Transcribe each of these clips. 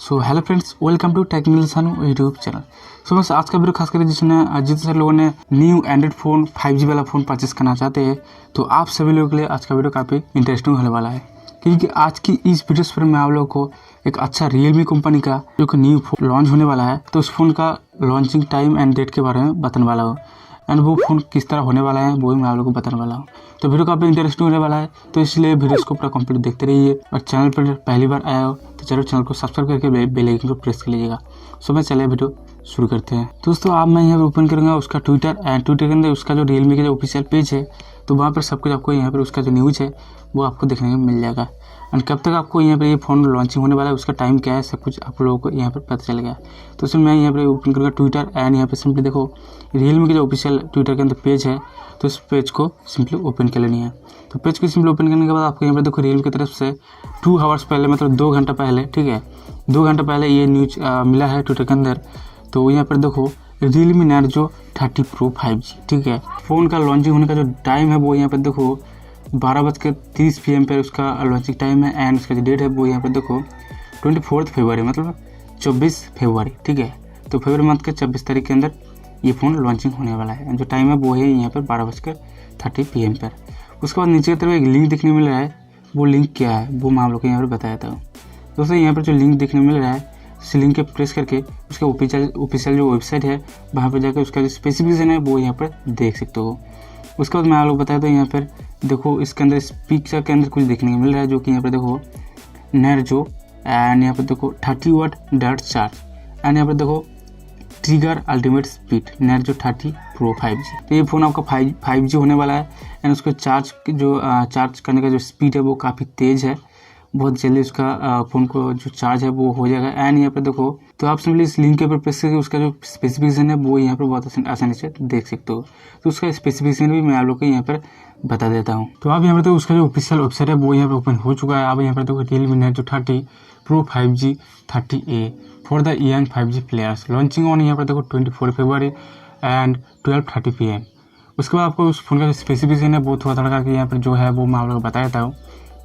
So hello friends, welcome to technical Sanu YouTube channel. So बस आज का वीडियो खास करके जिसने जितने सारे लोगों ने न्यू एंड्रॉइड फ़ोन 5G वाला फ़ोन परचेस करना चाहते हैं, तो आप सभी लोगों के लिए आज का वीडियो काफ़ी इंटरेस्टिंग होने वाला है, क्योंकि आज की इस वीडियो पर मैं आप लोगों को एक अच्छा Realme कंपनी का जो कि न्यू फ़ोन लॉन्च होने वाला है, तो उस फ़ोन का लॉन्चिंग टाइम एंड डेट के बारे में बताने वाला हूँ एंड वो फ़ोन किस तरह होने वाला है वो भी मैं आप लोगों को बताने वाला हूँ। तो वीडियो काफ़ी इंटरेस्टिंग होने वाला है, तो इसलिए वीडियोस को पूरा कंप्लीट देखते रहिए। और चैनल पर पहली बार आया हो तो जरूर चैनल को सब्सक्राइब करके बेल आइकन को प्रेस कर लीजिएगा। सो मैं चलिए वीडियो शुरू करते हैं। दोस्तों अब मैं यहाँ पर ओपन करूँगा उसका ट्विटर एंड ट्विटर के अंदर उसका जो Realme का जो ऑफिशियल पेज है, तो वहाँ पर सब कुछ आपको यहाँ पर उसका जो न्यूज़ है वो आपको देखने को मिल जाएगा। एंड कब तक आपको यहाँ पर ये फ़ोन लॉन्चिंग होने वाला है, उसका टाइम क्या है, सब कुछ आप लोगों को यहाँ पर पता चल गया। तो इसमें मैं यहाँ पर ओपन करूँगा ट्विटर एंड यहाँ पर सिंपली देखो Realme के जो ऑफिशियल ट्विटर के अंदर पेज है, तो इस पेज को सिंपली ओपन कर लेनी है। तो पेज को सिंपली ओपन करने के बाद आपको यहाँ पर देखो Realme की तरफ से 2 आवर्स पहले, मतलब 2 घंटा पहले, ठीक है, 2 घंटा पहले ये न्यूज मिला है ट्विटर के अंदर। तो यहाँ पर देखो Realme Narzo 30 Pro 5G, ठीक है, फ़ोन का लॉन्चिंग होने का जो टाइम है वो यहाँ पर देखो 12:30 PM पर उसका लॉन्चिंग टाइम है एंड उसका जो डेट है वो यहाँ पर देखो 24 फरवरी, मतलब 24 फरवरी, ठीक है। तो फरवरी मंथ के 24 तारीख के अंदर ये फ़ोन लॉन्चिंग होने वाला है। जो टाइम है वो है यहाँ पर 12:30 PM पर। उसके बाद नीचे की तरफ एक लिंक देखने मिल रहा है, वो लिंक क्या है वो मैं आप लोग को यहाँ पर बताया था। दोस्तों यहाँ पर जो लिंक देखने मिल रहा है, इस लिंक के प्रेस करके उसका ऑफिशियल जो वेबसाइट है वहाँ पर जाकर उसका जो स्पेसिफिकेशन है वो यहाँ पर देख सकते हो। उसके बाद मैं आप लोग बताया था, यहाँ पर देखो इसके अंदर पिक्चर के अंदर कुछ देखने को मिल रहा है, जो कि यहाँ पर देखो Narzo एंड यहाँ पर देखो 30 वाट डार्ट चार्ज एंड यहाँ पर देखो trigger ultimate speed Narzo 30 Pro 5G। तो ये फ़ोन आपका 5G होने वाला है एंड उसको चार्ज करने का जो स्पीड है वो काफ़ी तेज़ है, बहुत जल्दी उसका फ़ोन को जो चार्ज है वो हो जाएगा। एंड यहाँ पर देखो, तो आप सिंपली इस लिंक के ऊपर प्रेस करके उसका जो स्पेसिफिकेशन है वो यहाँ पर बहुत आसानी से देख सकते हो। तो उसका स्पेसिफिकेशन भी मैं आप लोग को यहाँ पर बता देता हूँ। तो आप यहाँ पर देखो उसका जो ऑफिशियल वेबसाइट है वो यहाँ पर ओपन हो चुका है। आप यहाँ पर देखो Realme Narzo 30 Pro 5G 30A for the young 5G players, launching on यहाँ पर देखो 24 फरवरी एंड 12:30 PM। उसके बाद आपको उस फोन का जो स्पेसिफिकेशन है वो थोड़ा करके यहाँ पर जो है वो मैं आप लोग को बता देता हूँ।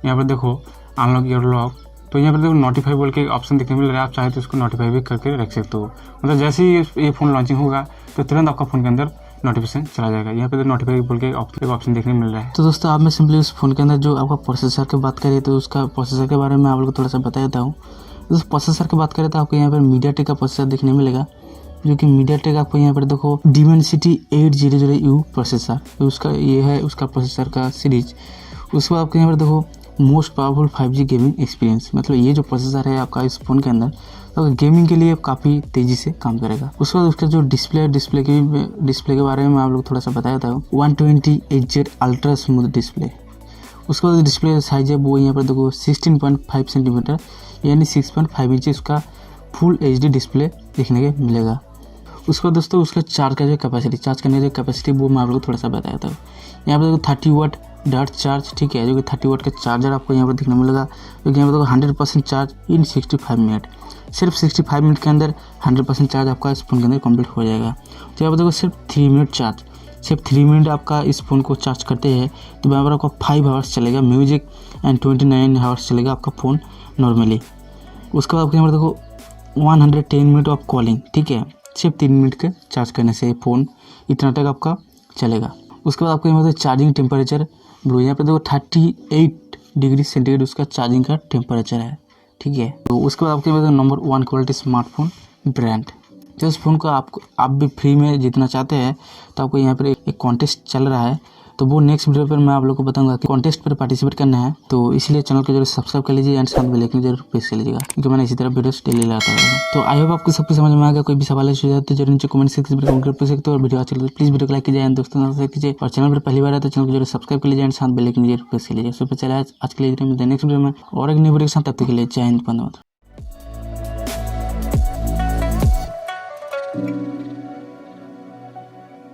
यहाँ पर देखो अनलॉक योर लॉक, तो यहाँ पर देखो नोटिफाई बोल के ऑप्शन देखने मिल रहा है, आप चाहे तो उसको नोटिफाई भी करके रख सकते हो। मतलब जैसे ही ये फ़ोन लॉन्चिंग होगा तो तुरंत आपका फ़ोन के अंदर नोटिफिकेशन चला जाएगा। यहाँ पे नोटिफाई बोल के एक ऑप्शन देखने मिल रहा है। तो दोस्तों आप मैं सिंपली उस फ़ोन के अंदर जो आपका प्रोसेसर की बात करें, तो उसका प्रोसेसर के बारे में आप लोग को थोड़ा सा बता देता हूँ। उस प्रोसेसर की बात करें तो आपको यहाँ पर MediaTek का प्रोसेसर देखने मिलेगा, जो कि MediaTek आपको यहाँ पर देखो Dimensity 800U प्रोसेसर, तो उसका ये है उसका प्रोसेसर का सीरीज। उसके बाद आपको यहाँ पर देखो most powerful 5G gaming experience, मतलब ये जो प्रोसेसर है आपका इस फ़ोन के अंदर तो गेमिंग के लिए काफ़ी तेज़ी से काम करेगा। उसके बाद उसका जो डिस्प्ले के बारे में मैं आप लोग थोड़ा सा बताया था, 120Hz अल्ट्रा स्मूथ डिस्प्ले। उसके बाद डिस्प्ले साइज है वो यहाँ पर देखो 16.5 सेंटीमीटर यानी 6.5 इंच उसका फुल HD डिस्प्ले देखने को मिलेगा। उसके बाद दोस्तों उसका चार्ज करने की कैपेसिटी वो मैं आप लोग को थोड़ा सा बताया था। यहाँ पर देखो 30 वाट डार्ट चार्ज, ठीक है, जो कि 30 वाट का चार्जर आपको यहाँ पर देखने मिलेगा, जो कि यहाँ पर देखो 100% चार्ज इन 65 मिनट, सिर्फ 65 मिनट के अंदर 100% चार्ज आपका इस फ़ोन के अंदर कंप्लीट हो जाएगा। तो यहाँ पर देखो सिर्फ 3 मिनट आपका इस फ़ोन को चार्ज करते हैं तो यहाँ पर आपका 5 आवर्स चलेगा म्यूजिक एंड 29 आवर्स चलेगा आपका फ़ोन नॉर्मली। उसके बाद आपको यहाँ पर देखो 110 मिनट ऑफ कॉलिंग, ठीक है, सिर्फ 3 मिनट के चार्ज करने से फ़ोन इतना तक आपका चलेगा। उसके बाद आपको यहाँ पर चार्जिंग टेम्परेचर ब्लू, यहाँ पर देखो 38 डिग्री सेंटीग्रेड उसका चार्जिंग का टेम्परेचर है, ठीक है। तो उसके बाद आपके यहाँ पर नंबर 1 क्वालिटी स्मार्टफोन ब्रांड। तो इस फ़ोन को आप भी फ्री में जीतना चाहते हैं तो आपको यहाँ पर एक कॉन्टेस्ट चल रहा है, तो वो नेक्स्ट वीडियो पर मैं आप लोग को बताऊंगा कि कॉन्टेस्ट पर पार्टिसिपेट करना है। तो इसलिए चैनल को जरूर सब्सक्राइब कर लीजिए एंड साथ में बेल जरूर प्रेस कर लीजिएगा, क्योंकि मैंने इसी तरह वीडियोस डेली लाता हूँ। तो आई होप आपको सब कुछ समझ में आ गया। कोई भी सवाल है तो जरूर नीचे कमेंट सेक्शन में कमेंट कर पूछ सकते हो। और वीडियो अच्छी लगे तो प्लीज़ वीडियो को लाइक कीजिए एंड दोस्तों से शेयर कीजिए। और चैनल पर पहली बार है तो चैनल को जरूर सब्सक्राइब कर लीजिए एंड साथ बेल जरूर प्रेस कर लीजिए। सो चला आज के लिए नेक्स्ट वीडियो में और एक न्यू वीडियो के साथ, तब तक के लिए जय हिंद, वंदे मातरम।